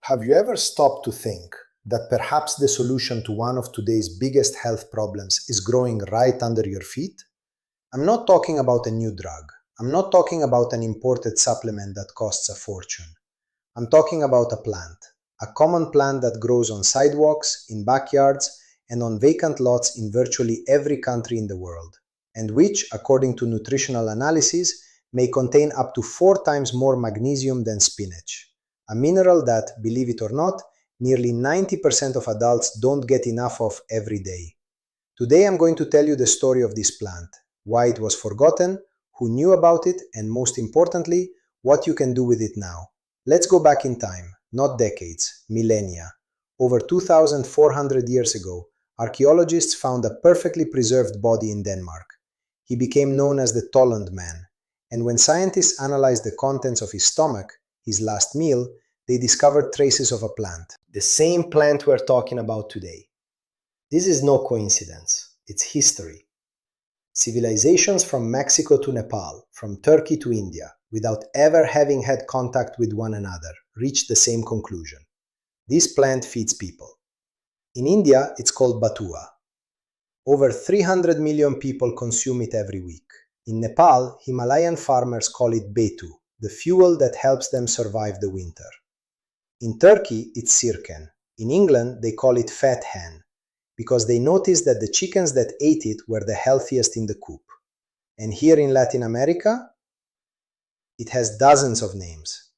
Have you ever stopped to think that perhaps the solution to one of today's biggest health problems is growing right under your feet? I'm not talking about a new drug. I'm not talking about an imported supplement that costs a fortune. I'm talking about a plant, a common plant that grows on sidewalks, in backyards, and on vacant lots in virtually every country in the world, and which, according to nutritional analysis, may contain up to 4 times more magnesium than spinach, a mineral that, believe it or not, nearly 90% of adults don't get enough of every day. Today I'm going to tell you the story of this plant, why it was forgotten, who knew about it, and most importantly, what you can do with it now. Let's go back in time, not decades, millennia. Over 2,400 years ago, archaeologists found a perfectly preserved body in Denmark. He became known as the Tolland Man, and when scientists analyzed the contents of his stomach, his last meal, they discovered traces of a plant. The same plant we're talking about today. This is no coincidence, it's history. Civilizations from Mexico to Nepal, from Turkey to India, without ever having had contact with one another, reached the same conclusion. This plant feeds people. In India, it's called batua. Over 300 million people consume it every week. In Nepal, Himalayan farmers call it betu, the fuel that helps them survive the winter. In Turkey, it's sirken. In England, they call it fat hen, because they noticed that the chickens that ate it were the healthiest in the coop. And here in Latin America, it has dozens of names.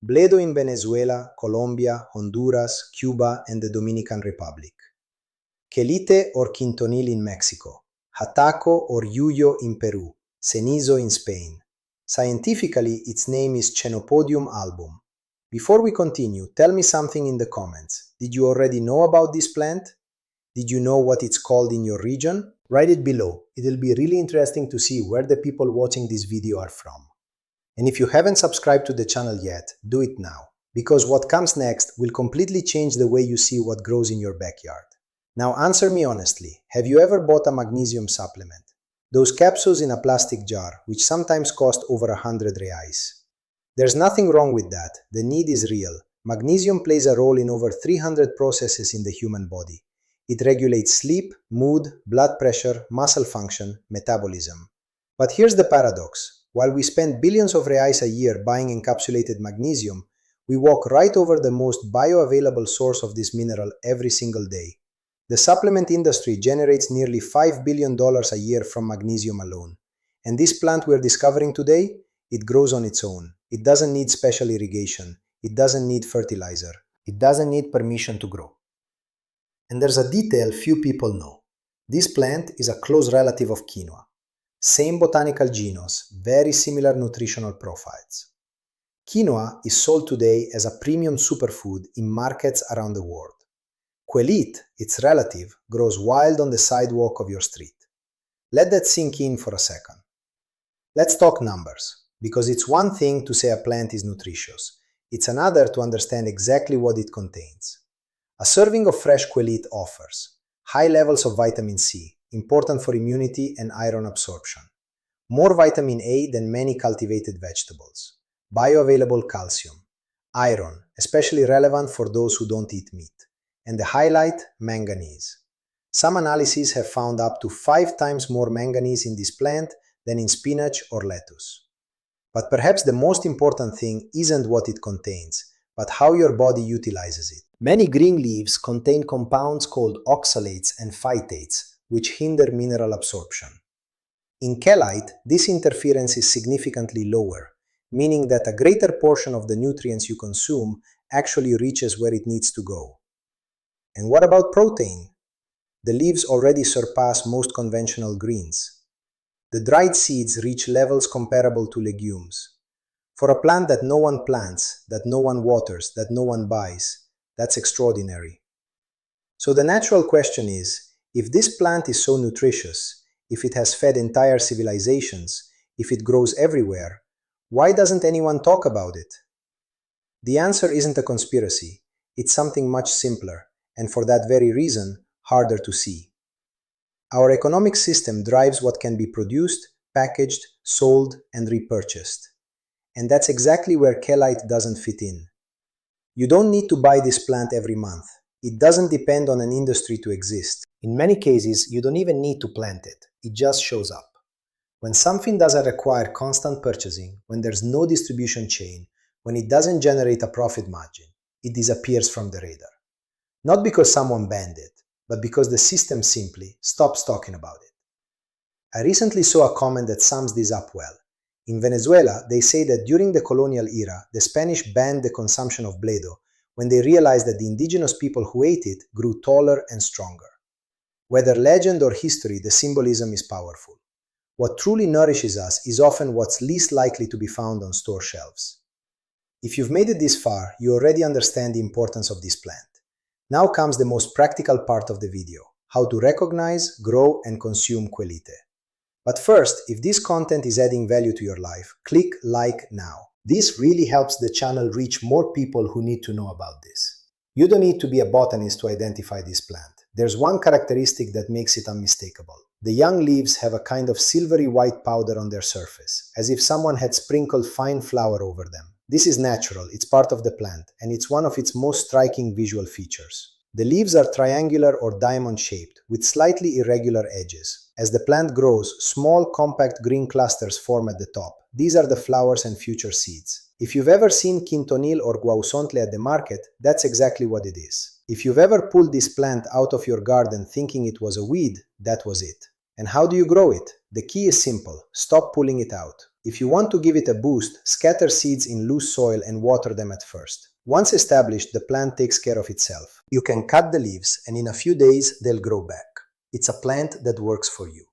Bledo in Venezuela, Colombia, Honduras, Cuba, and the Dominican Republic. Quelite or quintonil in Mexico. Jataco or yuyo in Peru. Cenizo in Spain. Scientifically, its name is Chenopodium album. Before we continue, tell me something in the comments. Did you already know about this plant? Did you know what it's called in your region? Write it below. It'll be really interesting to see where the people watching this video are from. And if you haven't subscribed to the channel yet, do it now, because what comes next will completely change the way you see what grows in your backyard. Now answer me honestly, have you ever bought a magnesium supplement? Those capsules in a plastic jar, which sometimes cost over 100 reais. There's nothing wrong with that, the need is real. Magnesium plays a role in over 300 processes in the human body. It regulates sleep, mood, blood pressure, muscle function, metabolism. But here's the paradox. While we spend billions of reais a year buying encapsulated magnesium, we walk right over the most bioavailable source of this mineral every single day. The supplement industry generates nearly $5 billion a year from magnesium alone. And this plant we're discovering today, it grows on its own. It doesn't need special irrigation. It doesn't need fertilizer. It doesn't need permission to grow. And there's a detail few people know. This plant is a close relative of quinoa. Same botanical genus, very similar nutritional profiles. Quinoa is sold today as a premium superfood in markets around the world. Quelite, its relative, grows wild on the sidewalk of your street. Let that sink in for a second. Let's talk numbers, because it's one thing to say a plant is nutritious. It's another to understand exactly what it contains. A serving of fresh quelite offers high levels of vitamin C, important for immunity and iron absorption. More vitamin A than many cultivated vegetables. Bioavailable calcium. Iron, especially relevant for those who don't eat meat. And the highlight, manganese. Some analyses have found up to 5 times more manganese in this plant than in spinach or lettuce. But perhaps the most important thing isn't what it contains, but how your body utilizes it. Many green leaves contain compounds called oxalates and phytates, which hinder mineral absorption. In kelite, this interference is significantly lower, meaning that a greater portion of the nutrients you consume actually reaches where it needs to go. And what about protein? The leaves already surpass most conventional greens. The dried seeds reach levels comparable to legumes. For a plant that no one plants, that no one waters, that no one buys, that's extraordinary. So the natural question is, if this plant is so nutritious, if it has fed entire civilizations, if it grows everywhere, why doesn't anyone talk about it? The answer isn't a conspiracy, it's something much simpler, and for that very reason, harder to see. Our economic system drives what can be produced, packaged, sold, and repurchased. And that's exactly where kelite doesn't fit in. You don't need to buy this plant every month. It doesn't depend on an industry to exist. In many cases, you don't even need to plant it. It just shows up. When something doesn't require constant purchasing, when there's no distribution chain, when it doesn't generate a profit margin, it disappears from the radar. Not because someone banned it, but because the system simply stops talking about it. I recently saw a comment that sums this up well. In Venezuela, they say that during the colonial era, the Spanish banned the consumption of bledo when they realized that the indigenous people who ate it grew taller and stronger. Whether legend or history, the symbolism is powerful. What truly nourishes us is often what's least likely to be found on store shelves. If you've made it this far, you already understand the importance of this plant. Now comes the most practical part of the video: how to recognize, grow, and consume quelite. But first, if this content is adding value to your life, click like now. This really helps the channel reach more people who need to know about this. You don't need to be a botanist to identify this plant. There's one characteristic that makes it unmistakable. The young leaves have a kind of silvery white powder on their surface, as if someone had sprinkled fine flour over them. This is natural, it's part of the plant, and it's one of its most striking visual features. The leaves are triangular or diamond-shaped, with slightly irregular edges. As the plant grows, small, compact green clusters form at the top. These are the flowers and future seeds. If you've ever seen quintonil or guauzontle at the market, that's exactly what it is. If you've ever pulled this plant out of your garden thinking it was a weed, that was it. And how do you grow it? The key is simple: stop pulling it out. If you want to give it a boost, scatter seeds in loose soil and water them at first. Once established, the plant takes care of itself. You can cut the leaves, and in a few days they'll grow back. It's a plant that works for you.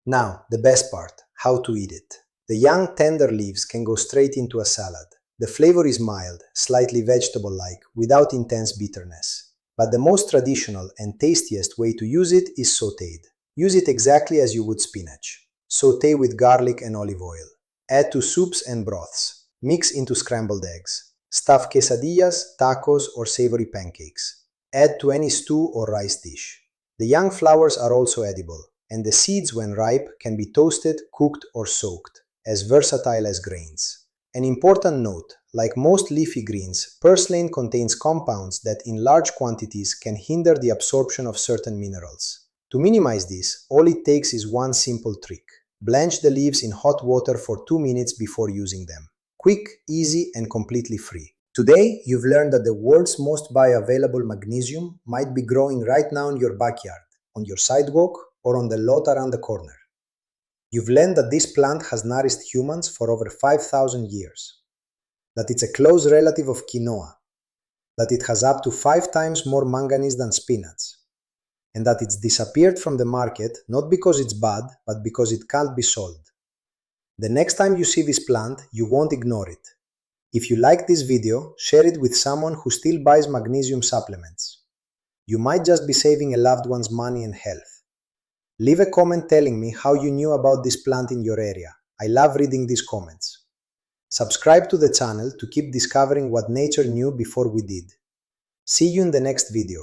Now, the best part: how to eat it. The young, tender leaves can go straight into a salad. The flavor is mild, slightly vegetable-like, without intense bitterness. But the most traditional and tastiest way to use it is sautéed. Use it exactly as you would spinach. Sauté with garlic and olive oil. Add to soups and broths. Mix into scrambled eggs. Stuff quesadillas, tacos, or savory pancakes. Add to any stew or rice dish. The young flowers are also edible, and the seeds, when ripe, can be toasted, cooked, or soaked, as versatile as grains. An important note: like most leafy greens, purslane contains compounds that in large quantities can hinder the absorption of certain minerals. To minimize this, all it takes is one simple trick. Blanch the leaves in hot water for 2 minutes before using them. Quick, easy, and completely free. Today, you've learned that the world's most bioavailable magnesium might be growing right now in your backyard, on your sidewalk, or on the lot around the corner. You've learned that this plant has nourished humans for over 5,000 years, that it's a close relative of quinoa, that it has up to 5 times more manganese than spinach, and that it's disappeared from the market not because it's bad, but because it can't be sold. The next time you see this plant, you won't ignore it. If you like this video, share it with someone who still buys magnesium supplements. You might just be saving a loved one's money and health. Leave a comment telling me how you knew about this plant in your area. I love reading these comments. Subscribe to the channel to keep discovering what nature knew before we did. See you in the next video.